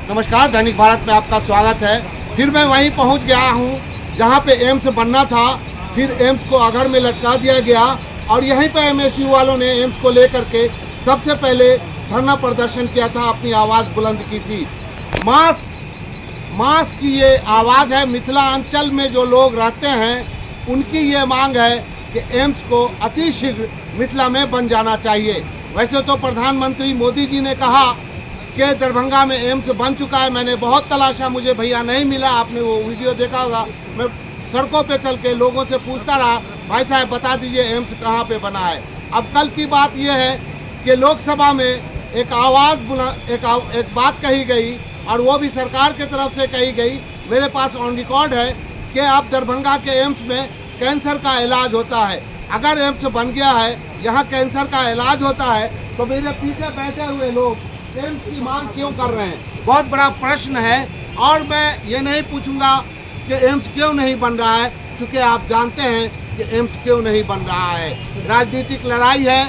नमस्कार, दैनिक भारत में आपका स्वागत है। फिर मैं वहीं पहुंच गया हूं जहां पे एम्स बनना था। फिर एम्स को अगर में लटका दिया गया और यहीं पे एमएसयू वालों ने एम्स को लेकर के सबसे पहले धरना प्रदर्शन किया था, अपनी आवाज़ बुलंद की थी। मास की ये आवाज़ है। मिथिलांचल में जो लोग रहते हैं उनकी ये मांग है कि एम्स को अतिशीघ्र मिथिला में बन जाना चाहिए। वैसे तो प्रधानमंत्री मोदी जी ने कहा कि दरभंगा में एम्स बन चुका है। मैंने बहुत तलाशा, मुझे भैया नहीं मिला। आपने वो वीडियो देखा होगा। मैं सड़कों पे चल के लोगों से पूछता रहा, भाई साहब बता दीजिए एम्स कहाँ पे बना है। अब कल की बात यह है कि लोकसभा में एक बात कही गई और वो भी सरकार की तरफ से कही गई, मेरे पास ऑन रिकॉर्ड है कि अब दरभंगा के एम्स में कैंसर का इलाज होता है। अगर एम्स बन गया है, यहाँ कैंसर का इलाज होता है, तो मेरे पीछे बैठे हुए लोग एम्स की मांग क्यों कर रहे हैं? बहुत बड़ा प्रश्न है। और मैं ये नहीं पूछूंगा कि एम्स क्यों नहीं बन रहा है, क्योंकि आप जानते हैं कि एम्स क्यों नहीं बन रहा है। राजनीतिक लड़ाई है,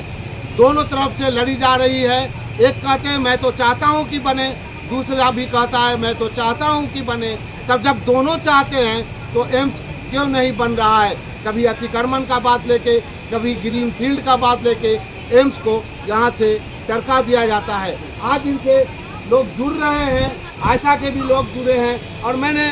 दोनों तरफ से लड़ी जा रही है। एक कहते हैं मैं तो चाहता हूं कि बने, दूसरा भी कहता है मैं तो चाहता हूं कि बने। तब जब दोनों चाहते हैं तो एम्स क्यों नहीं बन रहा है? कभी अतिक्रमण का बात लेके, कभी ग्रीन फील्ड का बात लेके एम्स को यहाँ से टरका दिया जाता है। आज इनसे लोग जुड़ रहे हैं, आशा के भी लोग जुड़े हैं। और मैंने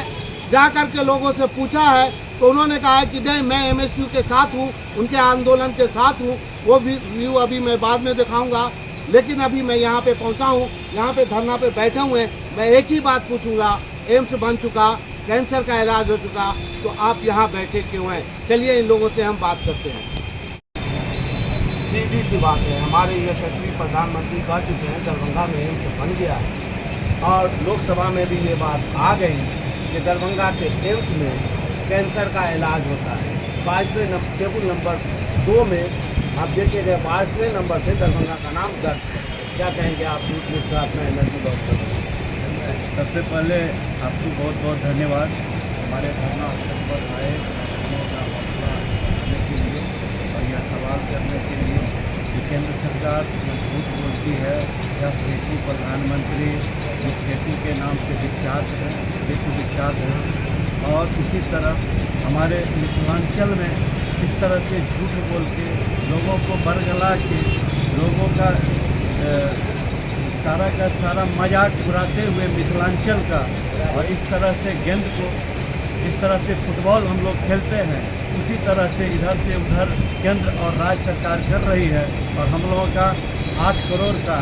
जा कर के लोगों से पूछा है तो उन्होंने कहा है कि नहीं, मैं एमएसयू के साथ हूँ, उनके आंदोलन के साथ हूँ। वो भी व्यू अभी मैं बाद में दिखाऊंगा। लेकिन अभी मैं यहाँ पे पहुँचा हूँ, यहाँ पे धरना पे बैठे हुए हैं। मैं एक ही बात पूछूंगा, एम्स बन चुका, कैंसर का इलाज हो चुका, तो आप यहाँ बैठे क्यों हैं? चलिए इन लोगों से हम बात करते हैं। सीधी सी बात है, हमारे यशस्वी प्रधानमंत्री कह चुके हैं दरभंगा में एम्स बन गया है और लोकसभा में भी ये बात आ गई कि दरभंगा के एम्स में कैंसर का इलाज होता है। 22वें टेबल नंबर 2 में आप देखिएगा, 22वें नंबर से दरभंगा का नाम दर्ज है। क्या कहेंगे आप दूसरा अपना एनर्जी लॉस कर? सबसे पहले आपको बहुत बहुत धन्यवाद हमारे धरना स्थल पर आए करने के लिए और यह सवाल करने के लिए कि केंद्र सरकार झूठ बोलती है। यह फेकू प्रधानमंत्री जो फेकू के नाम से विख्यात है, विश्वविख्यात है। और उसी तरह हमारे मिथिलांचल में इस तरह से झूठ बोल के लोगों को बरगला के लोगों का सारा का सारा मजाक उड़ाते हुए मिथिलांचल का, और इस तरह से गेंद को इस तरह से फुटबॉल हम लोग खेलते हैं, उसी तरह से इधर से उधर केंद्र और राज्य सरकार कर रही है। और हम लोगों का 8 करोड़ का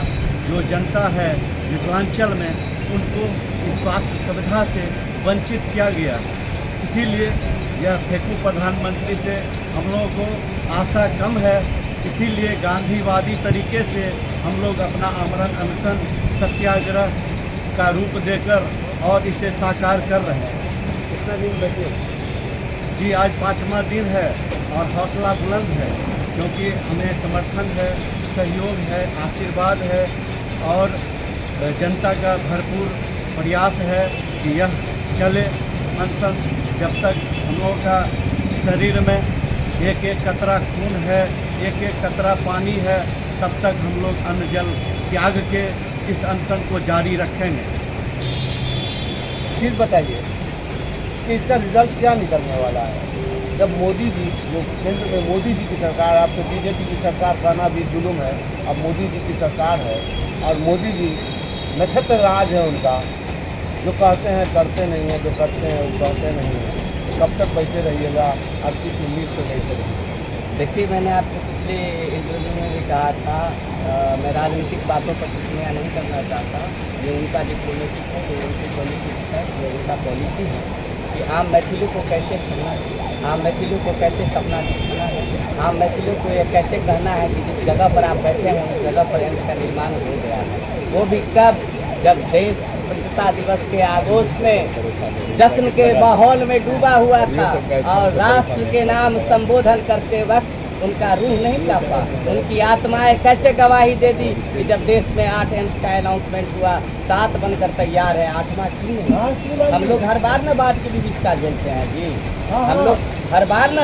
जो जनता है मिथिलांचल में, उनको इस स्वास्थ्य सुविधा से वंचित किया गया। इसीलिए यह फेकू प्रधानमंत्री से हम लोगों को आशा कम है। इसीलिए गांधीवादी तरीके से हम लोग अपना आमरण अनशन सत्याग्रह का रूप देकर और इसे साकार कर रहे हैं। कितना दिन बैठे? जी आज 5वां दिन है और हौसला बुलंद है, क्योंकि हमें समर्थन है, सहयोग है, आशीर्वाद है और जनता का भरपूर प्रयास है कि यह चले अनशन जब तक हम लोगों का शरीर में एक एक कतरा खून है, एक एक कतरा पानी है, तब तक हम लोग अन्न जल त्याग के इस अनशन को जारी रखेंगे। चीज़ बताइए कि इसका रिजल्ट क्या निकलने वाला है? जब मोदी जी, जो केंद्र में मोदी जी की सरकार, आपको बीजेपी की सरकार कहना भी जुल्म है, अब मोदी जी की सरकार है और मोदी जी नक्षत्र राज है उनका, जो कहते हैं करते नहीं हैं, जो करते हैं वो कहते नहीं हैं। कब तक बैठे रहिएगा और किस उम्मीद से बैठे रहिएगा? देखिए, मैंने आपको पिछले इंटरव्यू में भी कहा था, मैं राजनीतिक बातों पर टिप्पणियाँ नहीं करना चाहता। ये उनका डिप्लोमेटिक है, ये उनकी पॉलिटिक्स है, ये उनका पॉलिसी है कि आम मैथिलों को कैसे खेलना है, आम मैथिलों को कैसे सपना दिखाना है, आम मैथिलों को ये कैसे कहना है कि जिस जगह पर आप बैठे हैं उस जगह पर एम्स का निर्माण हो गया है। वो भी कब? जब देश स्वतंत्रता दिवस के आगोश में जश्न के माहौल में डूबा हुआ था और राष्ट्र के नाम संबोधन करते वक्त उनका रूह नहीं कांपा, उनकी आत्माएं कैसे गवाही दे दी कि जब देश में 8 एम्स का अनाउंसमेंट हुआ, 7 बनकर तैयार है, 8वां क्यों नहीं? हम लोग हर बार न बाढ़ की विविधता झेलते हैं जी। हम लोग हर बार न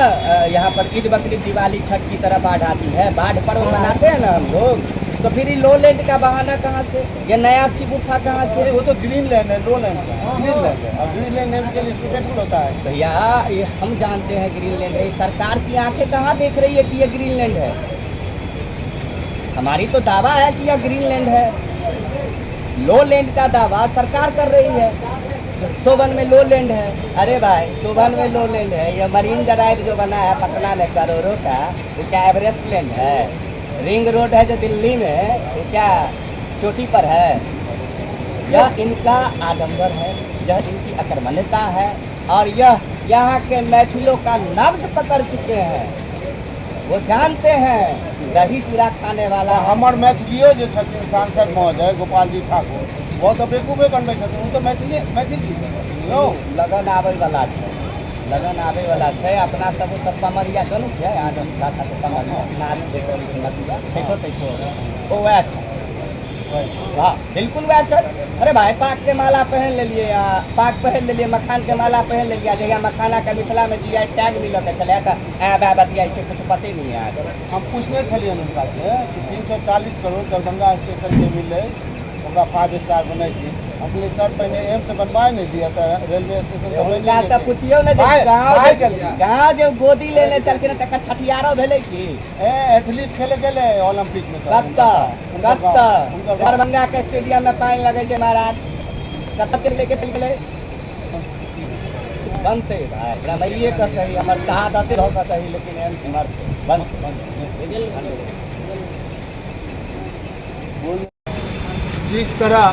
यहाँ पर ईद बकरीद दिवाली छठ की तरह बाढ़ आती है, बाढ़ पर्व मनाते हैं ना हम लोग। तो फिर ये लो लैंड का बहाना कहाँ से, ये नया सिगुफा कहाँ से? वो तो ग्रीन लैंड है, लो लैंड का ग्रीन लैंड है, और ग्रीन लैंड के लिए सुटेबल होता है। भैया ये हम जानते हैं ग्रीन लैंड है, सरकार की आंखें कहाँ देख रही है कि ये ग्रीन लैंड है? हमारी तो दावा है कि यह ग्रीन लैंड है, लो लैंड का दावा सरकार कर रही है। सोबन में लो लैंड है, अरे भाई सोबन में लो लैंड है। यह मरीन ड्राइव जो बना है पटना में करोड़ों का, वो क्या एवरेस्ट लैंड है? रिंग रोड है जो दिल्ली में, वो क्या चोटी पर है? यह इनका आडंबर है, यह इनकी अकर्मण्यता है, और यह यहाँ के मैथिलों का नब्ज पकड़ चुके हैं। वो जानते हैं दही चूड़ा खाने वाला है। हमार मैथिलियो जो छथिन सांसद महोदय गोपाल जी ठाकुर, वो तो बेकूफे बनबे छथिन, वो तो मैथिल छी यौ। लगन आबै वाला छै, लगन आबै वाला छै। अपना सब तऽ कमरिया चलू छै, आदम भाषा के कमरिया नाच देखो नदिया छै तो ओ वएह छै, वाह बिल्कुल वएह छै। अरे भाई पाक के माला पहन लेलिए, पाक पहन लेलिए, मखान के माला पहन लेलिए, जहिया मखाना के मिथिला में जीआई टैग मिलत है, चले तो बतिया से कुछ पते नहीं है। हम पूछने छलिए उनका से कि 340 करोड़ दरभंगा स्टेशन के मिले, ओकरा 5 स्टार बनै छी। अपने सर पहले एम्स से बनवाए नहीं दिया था, रेलवे स्टेशन उनका सब पूछियो न, गाँव जो गोदी लेने चल के तक छठियारो भेले की एथलीट खेले गेले ओलंपिक में। दरभंगा के स्टेडियम में पानी लगे थे महाराज, कत चल लेके चल गए बनते भाई रमैये का सही, हमारे शहादत हो का सही, लेकिन एम्स जिस तरह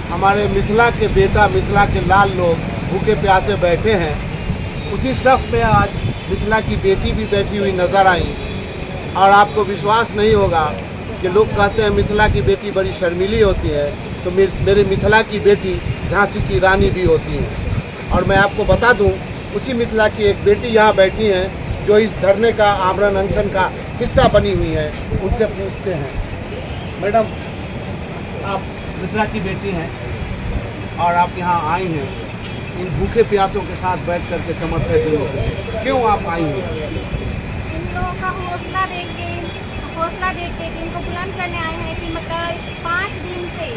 हमारे मिथिला के बेटा, मिथिला के लाल लोग भूखे प्यासे बैठे हैं, उसी सफ में आज मिथिला की बेटी भी बैठी हुई नजर आई। और आपको विश्वास नहीं होगा कि लोग कहते हैं मिथिला की बेटी बड़ी शर्मीली होती है, तो मेरे मिथिला की बेटी झांसी की रानी भी होती है। और मैं आपको बता दूं, उसी मिथिला की एक बेटी यहाँ बैठी हैं जो इस धरने का, आमरण अनशन का हिस्सा बनी हुई है। उनसे पूछते हैं, मैडम आप मिथिला की बेटी हैं और आप यहाँ आई हैं इन भूखे प्यासों के साथ बैठ कर के समर्थन देने के लिए, क्यों आप आई हैं? इन लोगों का हौसला देख के इनको बुलंद करने आए हैं कि मतलब 5 दिन से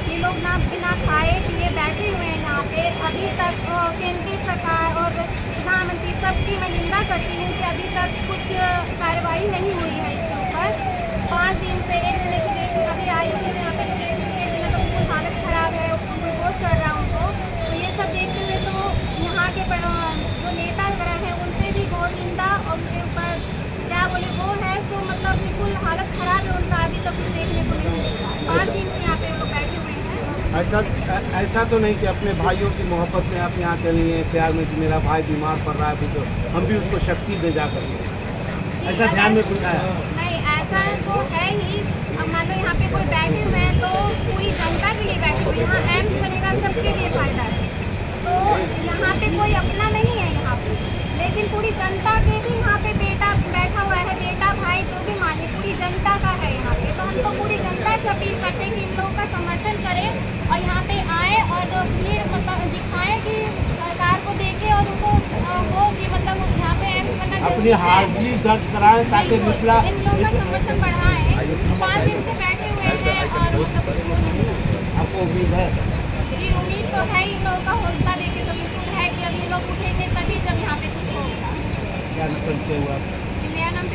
ये लोग ना बिना खाए पिए बैठे हुए हैं यहाँ पे। अभी तक केंद्रीय सरकार और प्रधानमंत्री सबकी मैं निंदा करती हूँ कि अभी तक कुछ कार्रवाई नहीं हुई है इसके ऊपर। 5 दिन से एक दिन की डेट अभी आई है यहाँ पे, तो बिल्कुल हालत ख़राब है, ग्लूकोज चढ़ रहा है उनको। तो ये सब देखते हुए तो यहाँ के जो नेता वगैरह हैं उन पर भी घोर निंदा, और उनके ऊपर क्या बोले वो है, तो मतलब बिल्कुल हालत ख़राब है उनका, अभी तक कुछ देखने को नहीं मिलता। 5 दिन से यहाँ पे लोग बैठे हुए हैं। ऐसा तो नहीं कि अपने भाइयों की मोहब्बत में आप यहाँ चली हैं, प्यार में कि मेरा भाई बीमार पड़ रहा है तो हम भी उसको शक्ति दे जा कर, ऐसा ध्यान में कुछ आया? नहीं, ऐसा तो है ही। अब मान लो यहाँ पे कोई बैठे हुए हैं तो पूरी जनता के लिए बैठे हुए हैं, यहाँ एम्स बनेगा सबके लिए फ़ायदा है, तो यहाँ पे कोई अपना नहीं है यहाँ पे, लेकिन पूरी जनता के भी यहाँ पे बेटा बैठा हुआ है, बेटा भाई जो भी माने पूरी जनता का है यहाँ पे। तो हम तो पूरी जनता से अपील करते हैं कि इन लोगों का समर्थन करें और यहाँ पे आए और भीड़ मतलब दिखाएं कि सरकार को देखे और उनको वो कि मतलब यहाँ पे एम्स बनना अपनी हाजिरी दर्ज कराएं ताकि मिथिला इन लोगों का समर्थन बढ़ाएं। 5 दिन से बैठे हुए हैं और मतलब कुछ हो नहीं रहा। आपको उम्मीद है? जी उम्मीद तो है, इन लोगों का हौसला देके तो बिल्कुल है कि अभी ये लोग उठेंगे तभी जब यहाँ पे कुछ होगा। क्या परिचय हुआ? मेरा नाम